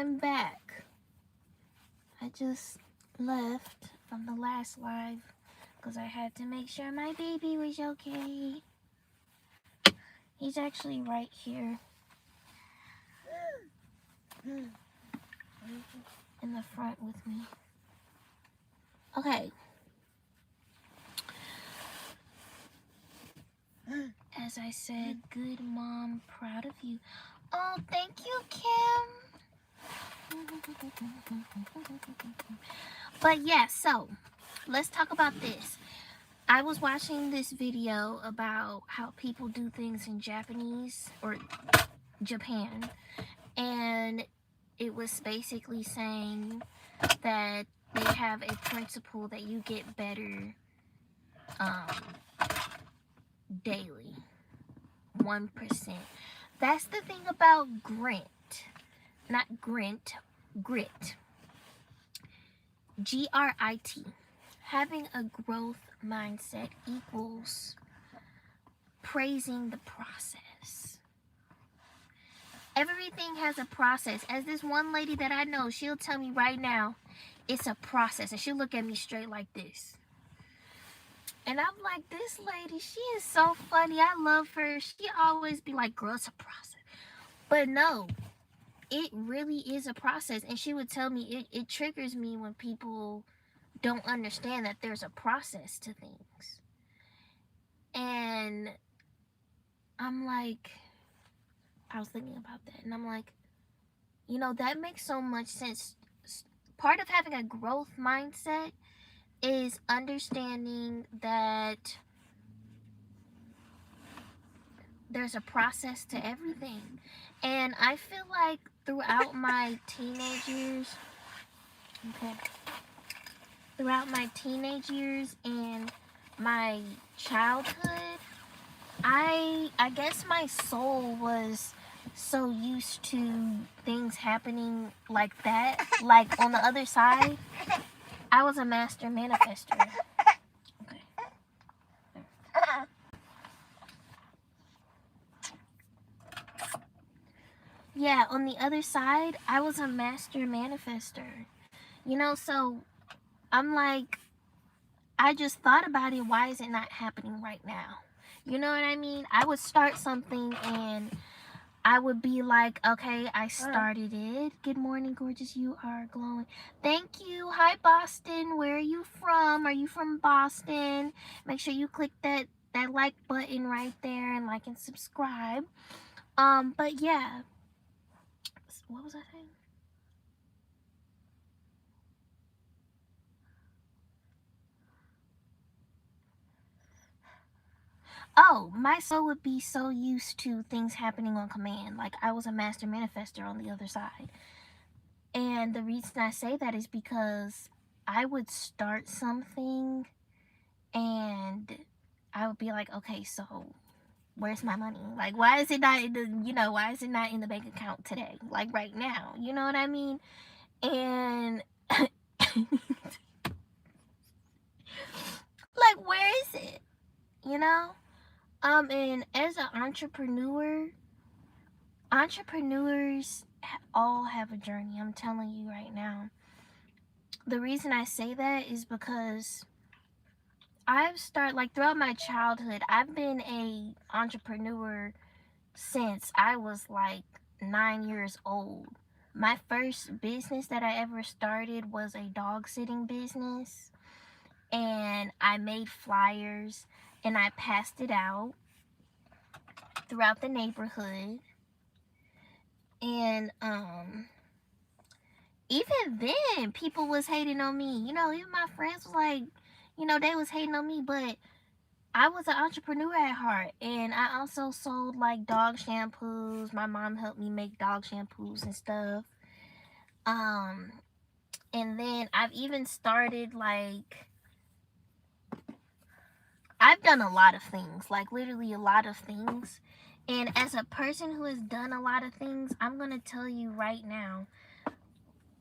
I'm back. I just left from the last live because I had to make sure my baby was okay. He's actually right here in the front with me. Okay. As I said, good mom, proud of you. Oh, thank you, Kim. But yeah, so let's talk about this. I was watching this video about how people do things in Japanese or Japan, and it was basically saying that they have a principle that you get better daily, 1%. That's the thing about grit. Not grit, grit. Grit. Having a growth mindset equals praising the process. Everything has a process. As this one lady that I know, she'll tell me right now, it's a process. And she'll look at me straight like this. And I'm like, this lady, she is so funny. I love her. She always be like, girl, it's a process. But no, it really is a process. And she would tell me, it triggers me when people don't understand that there's a process to things. And I'm like, I was thinking about that. And I'm like, you know, that makes so much sense. Part of having a growth mindset is understanding that there's a process to everything. And I feel like throughout my teenage years, and my childhood, I guess my soul was so used to things happening like that, like on the other side. I was a master manifester. Okay. Yeah, on the other side, I was a master manifester. You know, so I'm like, I just thought about it. Why is it not happening right now? You know what I mean? I would start something and I would be like, okay, I started it. Good morning, gorgeous. You are glowing. Thank you. Hi, Boston. Where are you from? Are you from Boston? Make sure you click that like button right there and like and subscribe. But yeah. What was I saying? Oh, my soul would be so used to things happening on command. Like I was a master manifester on the other side. And the reason I say that is because I would start something and I would be like, okay, so where's my money? Like, why is it not in the, why is it not in the bank account today? Like right now, you know what I mean? And like, where is it? You know? And as an entrepreneurs all have a journey. I'm telling you right now. The reason I say that is because I've started, like, throughout my childhood, I've been a entrepreneur since I was like 9 years old. My first business that I ever started was a dog sitting business, and I made flyers and I passed it out throughout the neighborhood. And even then people was hating on me. You know, even my friends was like, you know, they was hating on me, but I was an entrepreneur at heart, and I also sold like dog shampoos. My mom helped me make dog shampoos and stuff. And then I've even started, like, I've done a lot of things, like literally a lot of things. And as a person who has done a lot of things, I'm gonna tell you right now,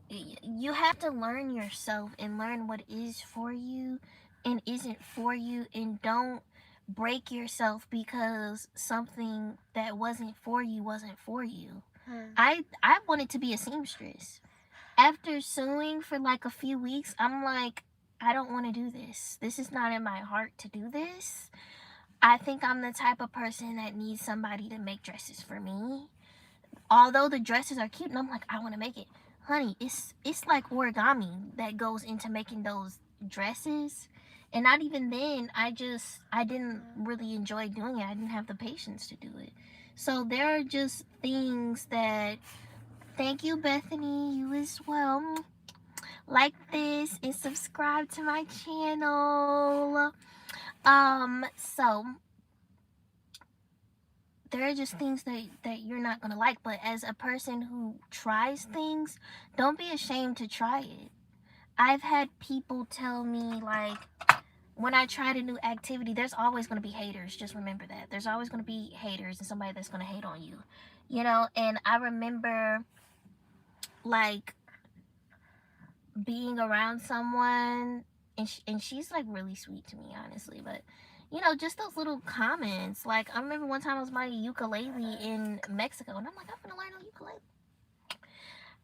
you have to learn yourself and learn what is for you and isn't for you, and don't break yourself because something that wasn't for you. I wanted to be a seamstress. After sewing for like a few weeks, I'm like, I don't want to do this. This is not in my heart to do this. I think I'm the type of person that needs somebody to make dresses for me. Although the dresses are cute, and I'm like, I want to make it. Honey, it's like origami that goes into making those dresses. And not even then, I didn't really enjoy doing it. I didn't have the patience to do it. So there are just things that, thank you, Bethany, you as well. Like this and subscribe to my channel. So there are just things that you're not gonna like, but as a person who tries things, don't be ashamed to try it. I've had people tell me, like, when I tried a new activity, there's always gonna be haters. Just remember that. There's always gonna be haters and somebody that's gonna hate on you. You know, and I remember, like, being around someone, and she's like really sweet to me, honestly, but you know, just those little comments. Like, I remember one time I was buying a ukulele in Mexico, and I'm like, I'm gonna learn a ukulele.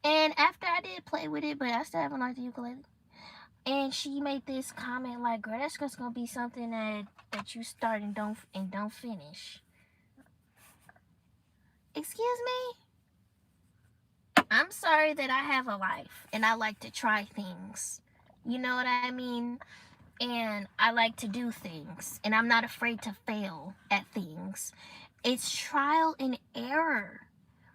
And after I did play with it, but I still haven't learned the ukulele. And she made this comment like, girl, that's just gonna be something that you start and don't finish. Excuse me? I'm sorry that I have a life and I like to try things. You know what I mean? And I like to do things, and I'm not afraid to fail at things. It's trial and error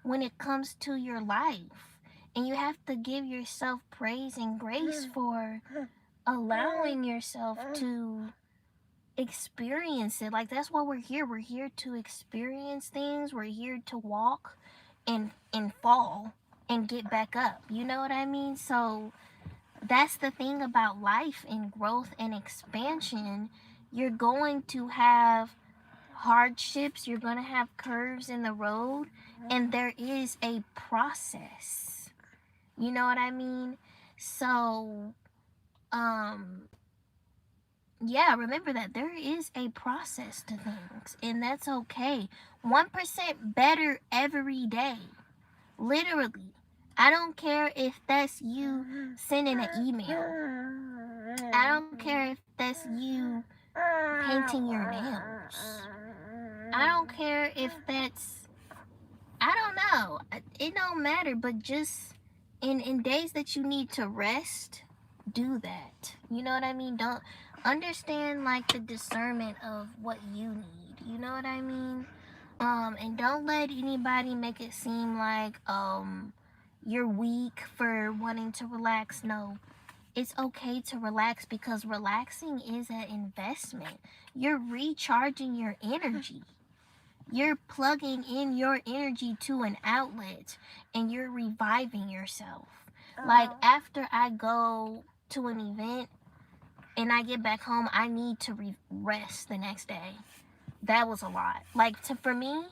when it comes to your life, and you have to give yourself praise and grace for allowing yourself to experience it. Like, that's why we're here to experience things. We're here to walk and fall and get back up, you know what I mean? So that's the thing about life and growth and expansion. You're going to have hardships, you're going to have curves in the road, and there is a process. You know what I mean? So, yeah, remember that there is a process to things, and that's okay. 1% better every day. Literally. I don't care if that's you sending an email. I don't care if that's you painting your nails. I don't care if that's, I don't know. It don't matter, but just in days that you need to rest, do that. You know what I mean? Don't understand, like, the discernment of what you need. You know what I mean? And don't let anybody make it seem like you're weak for wanting to relax. No, it's okay to relax, because relaxing is an investment. You're recharging your energy. You're plugging in your energy to an outlet, and you're reviving yourself. Like, after I go to an event and I get back home, I need to rest the next day. That was a lot. Like, for me,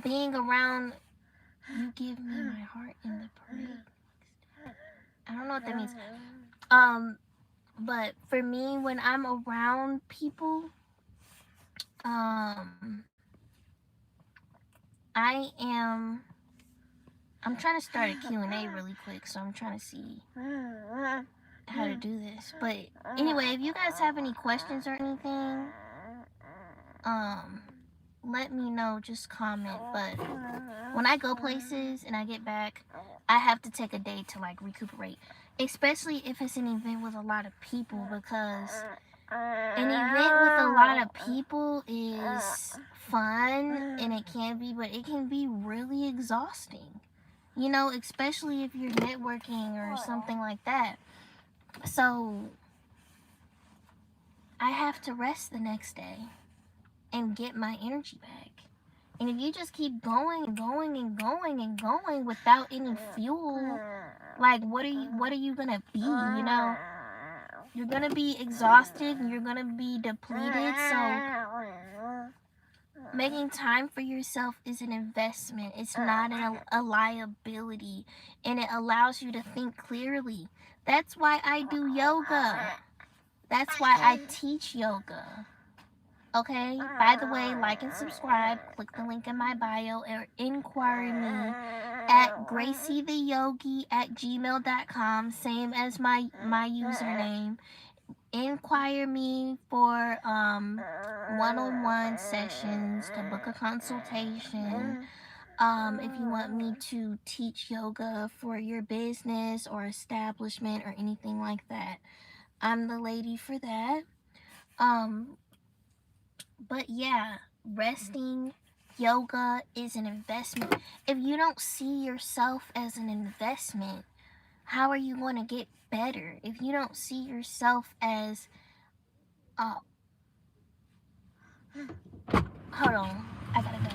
being around, you give me my heart in the praise. I don't know what that means. But for me, when I'm around people, I'm trying to start a Q&A really quick, so I'm trying to see how to do this. But anyway, if you guys have any questions or anything, let me know, just comment. But when I go places and I get back, I have to take a day to, like, recuperate, especially if it's an event with a lot of people, because an event with a lot of people is fun, and it can be, but it can be really exhausting, you know, especially if you're networking or something like that. So I have to rest the next day and get my energy back. And if you just keep going and going and going and going without any fuel, like, what are you gonna be, you know? You're gonna be exhausted, you're gonna be depleted. So making time for yourself is an investment. It's not a liability, and it allows you to think clearly. That's why I do yoga. That's why I teach yoga. Okay? By the way, like and subscribe. Click the link in my bio or inquire me at gracietheyogi@gmail.com, same as my username. Inquire me for one-on-one sessions, to book a consultation. If you want me to teach yoga for your business or establishment or anything like that, I'm the lady for that. But yeah, resting, yoga is an investment. If you don't see yourself as an investment, how are you going to get better? If you don't see yourself as hold on, I gotta go.